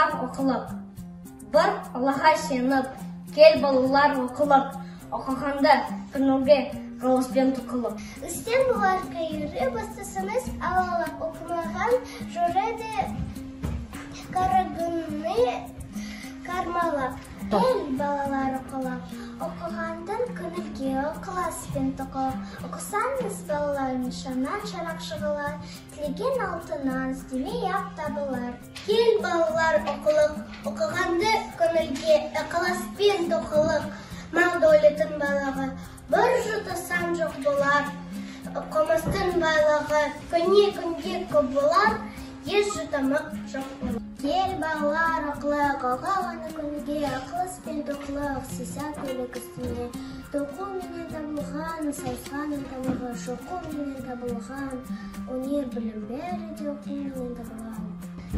балалар оқылық. Бір Аллаға сеніп, кел балалар оқылық. Оқығанды күнуге қылыспен тұқылық. Үстен бұларға үйре бастасаңыз, алалап оқымаған жүреді қарағыны қармалап. Кел балалар оқылық. Оқығандың күнілге ықыласпен тұқылық. Оқысаңыз балалар нишаннан шарақ шығылар. Тілеген алтыннан істемей ақ табылар. Кел балалар оқылық. Оқығанды күнілге ықыласпен тұқылық. Мал дәулетін байлығы бір жұтасан жоқ болар. Қомыстың байлығы күнге көп болар. Еш жұтамық жоқ болар. Кел балалар оқылық, оқығаны күнге ықыласпен тұқылық. Сиса көлік үстіне тоқу менен табылған, сайысқанын табылғы, шоқу менен табылған, өнер білім бәрі де оқу менен табылған.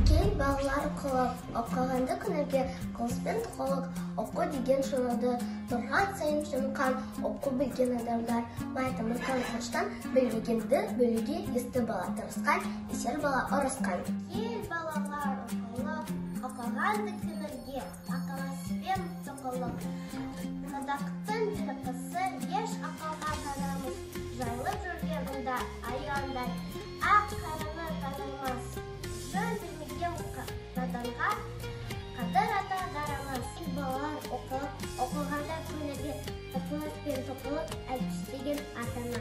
Кел балалар оқылық, оқығанды күнге қылыспен тұқылық. Оқу деген шынады, тұрған сайын шынқан, оқу білген адамдар. Майтымыздан қаштан білмегенді бөліге есті бала тырысқан, есер бала ұрысқан. Кел балалар оқылық, оқығанды күнге ықыласпен тұқылық. Садақтың тырпысы еш ақылға тарамыз, жайлы жүргенінде аяңдай, ақ қарыны танылмас. Жөн білмеген наданға қадыр ата дарамас. Балалар оқылық, оқығанда күнге ықыласпен тұқылық әлпістеген атана.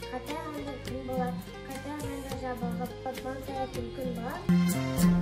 Қатарында күн болар, қатарында жабығып, батман таятын күн болар.